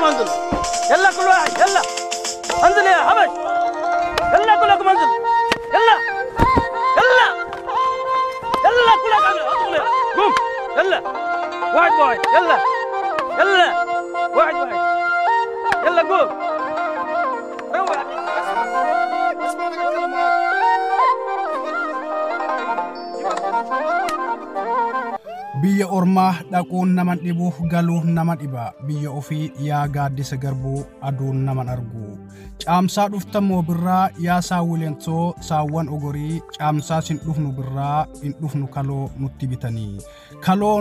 انزل يلا كل واحد يلا انزل يا حبش يلا كلكم انزل يلا يلا يلا كلك ادخل قوم يلا واحد واحد يلا يلا واحد واحد يلا قوم روح اسمع انا اتكلم معاك biyya ormaa dhaquun naman dhibuuf galuun nama dhiba biyya ofii yaa gaaddisa garbuu aduun naman argu caamsaa dhuftamoo birraa yaa saawwileentsoo saawwan ogorii caamsaa sin dhufnu birraa in dhufnu kaloo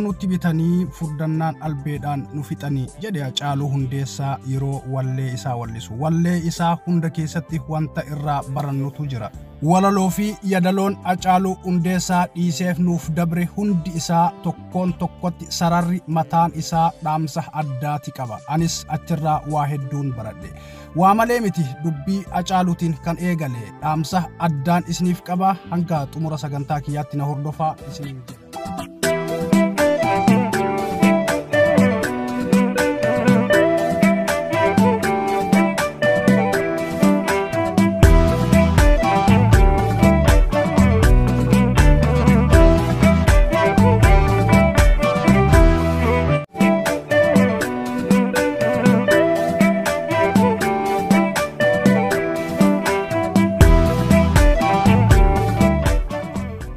nutti bitanii furdannaan albeedhaan nu fixanii jedhe Hacaaluu Hundeessaa yeroo wallee isaa wallisu wallee isaa hunda keessatti wanta irraa barannutu jira walaloo fi yadaloon Hacaaluu Hundeessaa dhiiseef nuuf dabre hundi isaa tokkoon tokkotti sararri mataan isaa dhaamsa addaati qaba anis achirraa waa hedduun baradhe waa malee miti dubbii Hacaaluutiin kan eegale dhaamsa addaan isiniif qaba hanga xumura sagantaa kiyyaatti na hordofaa isiniin jedha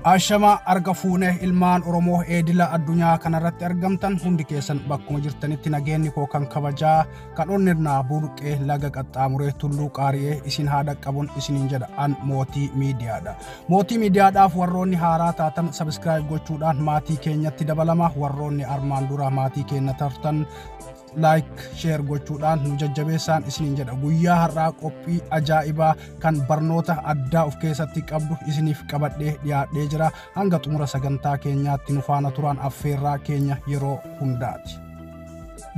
Ashama arga fuune ilmaan Oromoo eedila addunyaa kanarratti argamtan hundi keessan bakkuma jirtanitti nageenyi koo kan kabajaa kan onnirnaa burqee laga qaxxaamuree tulluu qaari'ee isin haadha qabuun isiniin jedha an mootii miidiyaadha. Mootii miidiyaadhaaf warroonni haaraa taatan subscribe gochuudhaan maatii keenyatti dabalama warroonni armaan dura maatii keenya tartan like share gochuudhaan nu jajjabeessaan isiniin jedha guyyaa har'aa qophii ajaa'ibaa kan barnoota addaa of keessatti qabdu isiniif qabadhee dhiyaadhee jira hanga xumura sagantaa keenyaatti nu faana turaan affeerraa keenya yeroo hundaati.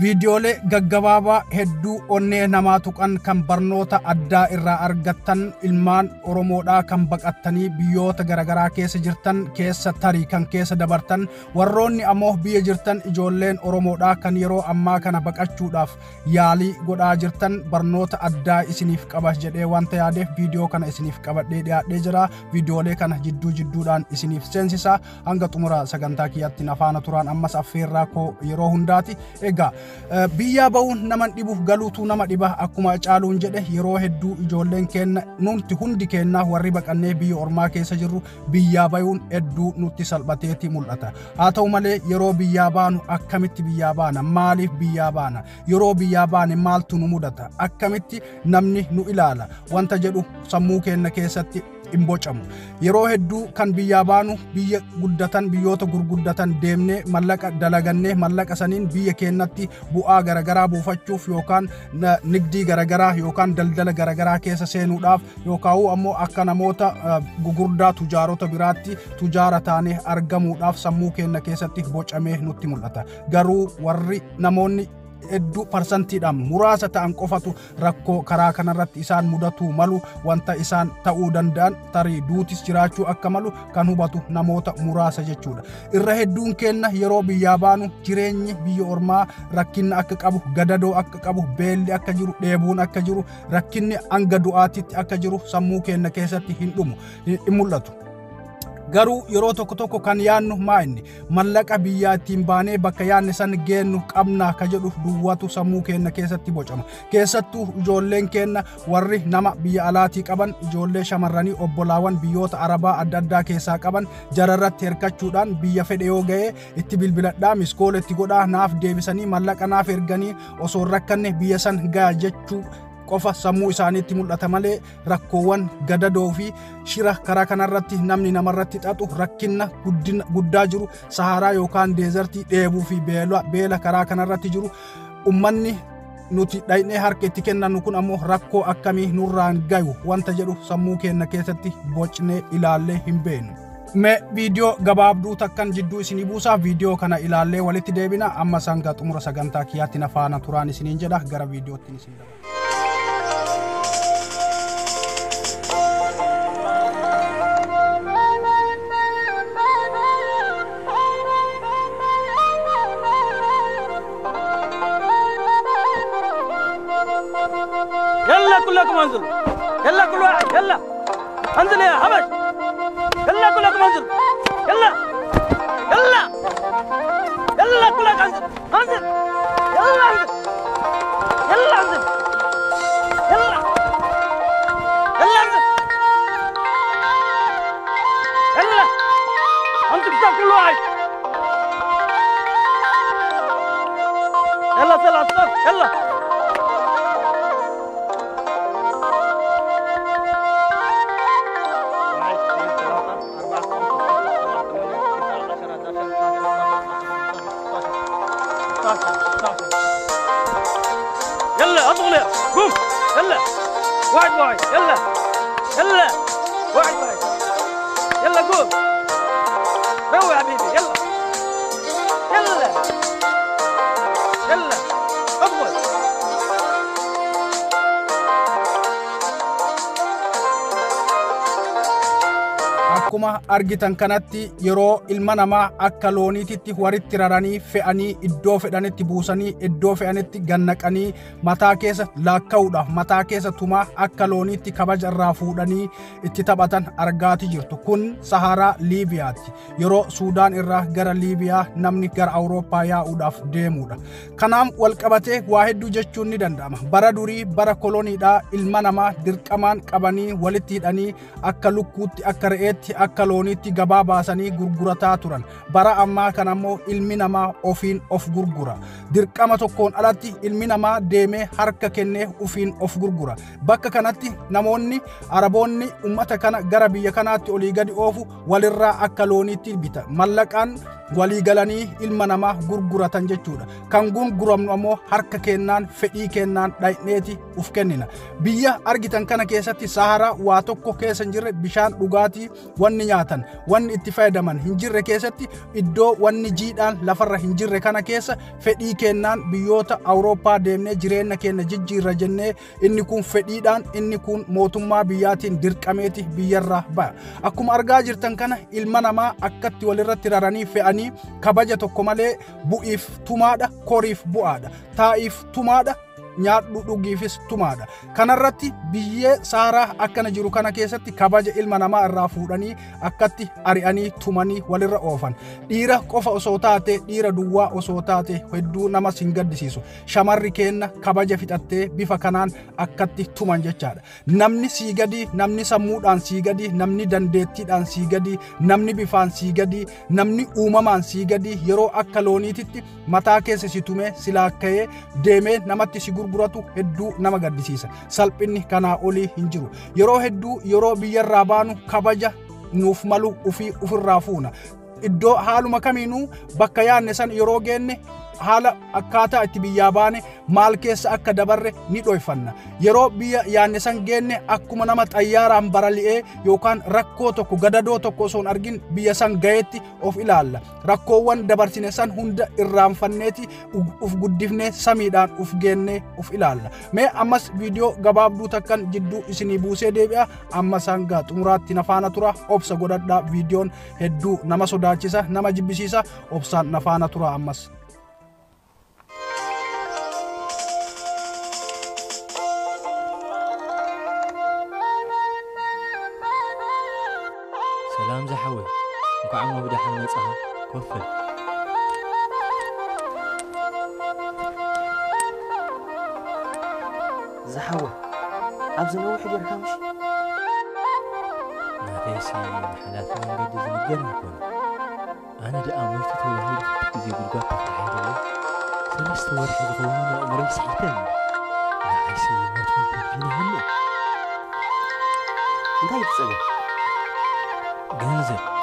Viidiyoolee gaggabaabaa hedduu onnee namaa tuqan kan barnoota addaa irraa argattan ilmaan Oromoodhaa kan baqattanii biyyoota garagaraa keessa jirtan keessa tarii kan keessa dabartan warroonni ammoo biyya jirtan ijoolleen Oromoodhaa kan yeroo ammaa kana baqachuudhaaf yaalii godhaa jirtan barnoota addaa isiniif qaba jedhee wanta yaadeef viidiyoo kana isiniif qabadhee dhiyaadhee jira viidiyoolee kana jidduudhaan isiniif seensisa hanga xumura sagantaa kiyyaatti na faana turaan ammas affeerraa koo yeroo hundaati egaa biyya ba'uun naman dhibuuf galuutu nama dhiba akkuma Hacaaluun jedhe yeroo hedduu ijoolleen keenya nuti hundi keenya warri baqannee biyya ormaa keessa jirru biyya ba'uun hedduu nutti salphateeti mul'ata haa ta'u malee yeroo biyya baanu akkamitti biyya baana maaliif biyya baana yeroo biyya baane maaltu nu mudata akkamitti namni nu ilaala wanta jedhu sammuu keenya keessatti imbocamu yeroo hedduu kan biyya baanu biyya guddatan biyyoota gurguddatan deemnee mallaqa dalagannee mallaqa saniin biyya keenyatti bu'aa garagaraa buufachuuf yookaan nigdii garagaraa yookaan daldala garagaraa keessa seenuudhaaf yookaan ammoo akka namoota gugurdaa tujaarota biraatti tujaara taanee argamuudhaaf sammuu keenya keessatti bocamee nutti mul'ata garuu warri namoonni hedduu parsantiidhaan muraasa ta'an qofatu rakkoo karaa kanarratti isaan mudatu malu wanta isaan ta'uu danda'an tarii duutis jiraachuu akka malu kan hubatu namoota muraasa jechuudha irra hedduun keenya yeroo biyya baanu jireenyi biyya ormaa rakkinna akka qabu gadadoo akka qabu beelli akka jiru dheebuun akka jiru rakkinni hanga du'aatitti akka jiru sammuu keenya keessatti hin mul'atu garuu yeroo tokko kan yaannu maa'inni mallaqa biyyaa ittiin baanee bakka yaanne san geennu qabna ka jedhu duwwatu sammuu keenya keessatti bocama keessattuu ijoolleen keenya warri nama biyya alaatii qaban ijoollee shamarranii obbolaawwan biyyoota arabaa adda addaa keessaa qaban jararratti hirkachuudhaan biyya fedhe yoo ga'ee itti bilbiladhaa miskooletti godhaa naaf deebisanii mallaqa naaf erganii osoo rakkanne biyya san ga'a jechuu qofa sammuu isaaniitti mul'ata malee rakkoowwan gadadoo fi shira karaa kanarratti namni namarratti xaxu rakkinna guddaa jiru saharaa yookaan deezertii dheebuu fi beela karaa kanarratti jiru ummanni nuti dhaynee harka itti kennannu kun ammoo rakkoo akkamii nurraan gayu wanta jedhu sammuu keenya keessatti bocnee ilaallee hin beeknu. Me video gabaabduu takkan jidduu isinii buusaa video kana ilaallee walitti deebina amma sanga xumura sagantaa kiyyaatti na faana turaan isiniin jedha gara videotti isin dabala. يلا كلكم انزلوا يلا كل واحد يلا انزل يا حبش يلا كلكم انزلوا يلا يلا يلا كلك انزل انزل يلا انزل يلا انزل يلا يلا انزل يلا انزل كل واحد يلا طلع الصف يلا يلا اضغط يا قوم يلا واحد واحد يلا يلا واحد واحد يلا قوم روح يا حبيبي يلا يلا يلا اضغط akkuma argitan kanatti yeroo ilma namaa akka looniititti waritti raranii fe'anii iddoo fedhanitti buusanii iddoo fe'anitti gannaqanii mataa keessa laakkaa'uudhaaf mataa keessa tumaa akka looniitti kabaja irraa fuudhanii itti taphatan argaati jirtu. Kun Saharaa Liibiyaatti yeroo Suudaan irraa gara Liibiyaa namni gara Awurooppaa yaa'uudhaaf deemudha. Kanaaf wal qabatee waa hedduu jechuun ni danda'ama. Bara durii bara koloniidhaa ilma namaa dirqamaan qabanii walitti hidhanii akka lukkuutti akka re'eetti akka looniitti gabaa baasanii gurgurataa turan. Bara ammaa kana ammoo ilmi namaa ofiin of gurgura. Dirqama tokkoon alatti ilmi namaa deemee harka kennee ofiin of gurgura. Bakka kanatti namoonni Araboonni ummata kana gara biyya kanaatti olii gadi oofu walirraa akka looniitti bita. Mallaqaan walii galanii ilma namaa gurguratan jechuudha. Kan gurguramnu ammoo harka kennaan fedhii kennaan dhayneeti uf kennina. Biyya argitan kana keessatti Saharaa waa tokko keessa hin jirre bishaan dhugaatii wanni nyaatan wanni itti fayyadaman hin jirre keessatti iddoo wanni jiidhaan lafarra hin jirre kana keessa fedhii kennaan biyyoota Awurooppaa deemnee jireenya keenya jijjiirra jennee inni kun fedhiidhaan inni kun mootummaa biyyaatiin dirqameeti biyyarraa ba'a. Akkuma argaa jirtan kana ilma namaa akkatti walirratti raranii fe'anii kabaja tokko malee bu'iif tumaadha koriif bu'aadha taa'iif tumaadha nyaadhu dhugiifis tumaadha. Kanarratti biyyee Saharaa akkana jiru kana keessatti kabaja ilma namaa irraa fuudhanii akkatti ari'anii tumanii walirra oofan. Dhiira qofa osoo taate dhiira duwwaa osoo taate hedduu nama sin gaddisiisu. Shamarri keenya kabaja fixattee bifa kanaan akkatti tuman jechaadha. Namni sii gadi, namni sammuudhaan sii gadi, namni dandeettiidhaan sii gadi, namni bifaan sii gadi, namni uumamaan sii gadi yeroo akka looniititti mataa keessa si tumee silaakka'ee deemee namatti si gurguratu hedduu nama gaddisiisa. Salphinni kanaa olii hin jiru. Yeroo hedduu yeroo biyyarraa baanu kabaja nuuf malu ofirraa fuuna. Iddoo haaluma kamiinuu bakka yaanne san yeroo geenne haala akkaataa itti biyyaa baane maal keessa akka dabarre ni dhoyfanna. Yeroo biyya yaanne san geenne akkuma nama xayyaaraan barali'ee yookaan rakkoo tokko gadadoo tokko osoo hin argin biyya san gaheetti of ilaalla. Rakkoowwan dabarsine san hunda irraanfanneeti uf guddifnee samiidhaan uf geennee uf ilaalla. Mee ammas viidiyoo gabaabduu takkan jidduu isinii buusee deebi'a. Ammas hanga xumuraatti na faana tura. Obsa godhadhaa. Viidiyoon hedduu nama sodaachisa nama jibbisiisa. Obsaan na faana tura ammas. سلام زحوي وكعمو بدح المصها كفل زحوي أبزن واحد يركمش ما ريسي حالات من قد زنقرنا كون أنا دا أمرت تولهيد زي قرقات تفحيد الله سلست ورحي غونا أمريس حيتان لا عيسي موتون تنفينا هلو انتهي تسأله جنزل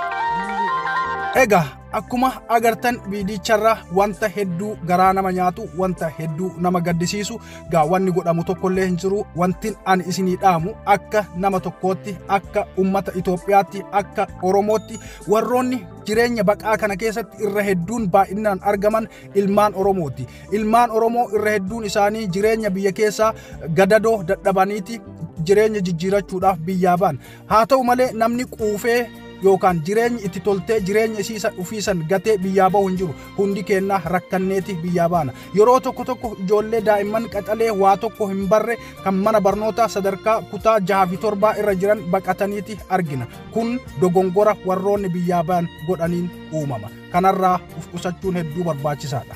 Egaa akkuma agartan viidiyicharraa wanta hedduu garaa nama nyaatu wanta hedduu nama gaddisiisu gaa wanni godhamu tokkollee hin jiru. Wantin ani isinii dhaamu akka nama tokkootti akka ummata Itoophiyaatti akka Oromootti warroonni jireenya baqaa kana keessatti irra hedduun baay'inaan argaman ilmaan Oromooti. Ilmaan Oromoo irra hedduun isaanii jireenya biyya keessaa gadadoo dadhabaniiti jireenya jijjiirachuudhaaf biyyaa ba'an. Haa ta'u malee namni quufee yookaan jireenyi itti toltee jireenya isiisan ufiisan gatee biyyaa bahu hin jiru. Hundi keenya rakkanneeti biyyaa baana. Yeroo tokko ijoollee daa'imman qaxalee waa tokko hin barre kan mana barnootaa sadarkaa kutaa 6 fi 7 irra jiran baqataniiti argina. Kun dogongora warroonni biyyaa ba'an godhaniin uumama. Kanarraa of qusachuun hedduu barbaachisaadha.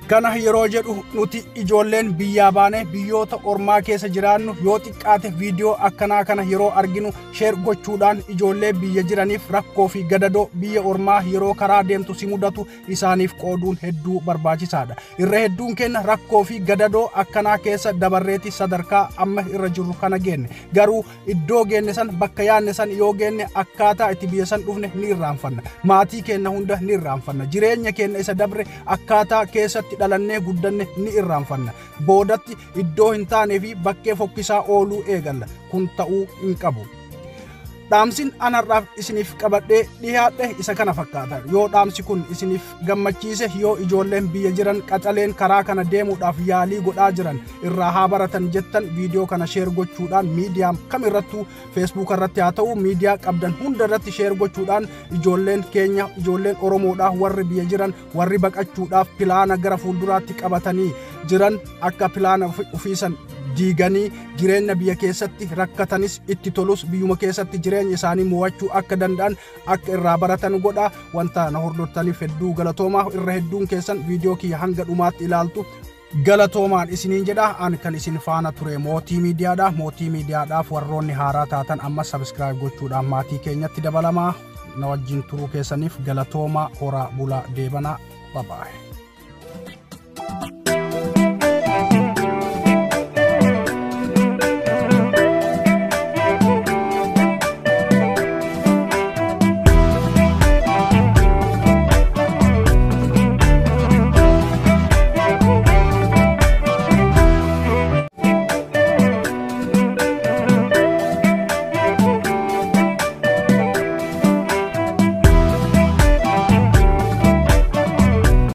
Kana yeroo jedhu nuti ijoolleen biyyaa baane biyyoota ormaa keessa jiraannu yoo xiqqaate viidiyoo akkanaa kana yeroo arginu sheer gochuudhaan ijoollee biyya jiraniif rakkoo fi gadadoo biyya ormaa yeroo karaa deemtu si mudatu isaaniif qooduun hedduu barbaachisaadha. Irra hedduun keenya rakkoo fi gadadoo akkanaa keessa dabarreeti sadarkaa amma irra jirru kana geenne. Garuu iddoo geenne san bakka yaanne san yoo geenne akkaataa itti biyya san dhufne ni irraanfanna. Maatii keenya hunda ni irraanfanna. Jireenya keenya isa dabre akkaataa keessatti dhalannee guddanne ni irraanfanna. Boodatti iddoo hin taanee fi bakkee fokkisaa ooluu eegalla. Kun ta'uu hin qabu. Dhaamsin anarraaf isiniif qabadhee dhiyaadhe isa kana fakkaata. Yoo dhaamsi kun isiniif gammachiise yoo ijoolleen biyya jiran qaxaleen karaa kana deemuudhaaf yaalii godhaa jiran irraa haa baratan jettan viidiyoo kana sheer gochuudhaan miidiyaa kamirrattuu Facebook irratti haa ta'u miidiyaa qabdan hunda irratti sheer gochuudhaan ijoolleen keenya ijoolleen Oromoodhaa warri biyya jiran warri baqachuudhaaf pilaana gara fuulduraatti qabatanii jiran akka pilaana ufiisan diiganii jireenya biyya keessatti rakkatanis itti tolus biyyuma keessatti jireenya isaanii mo'achuu akka danda'an akka irraa baratan godha. Wanta na hordoftaniif hedduu galatoomaa. Irra hedduun keessan viidiyoo kiyya hanga dhumaatti ilaaltu galatoomaan isiniin jedha. Ani kan isin faana ture Mootii Miidiyaadha. Mootii Miidiyaadhaaf warroonni haaraa taatan amma subscribe gochuudhaan maatii keenyatti dabalamaa. Na wajjin turuu keessaniif galatoomaa. Horaa bulaa deebanaa. Bye bye.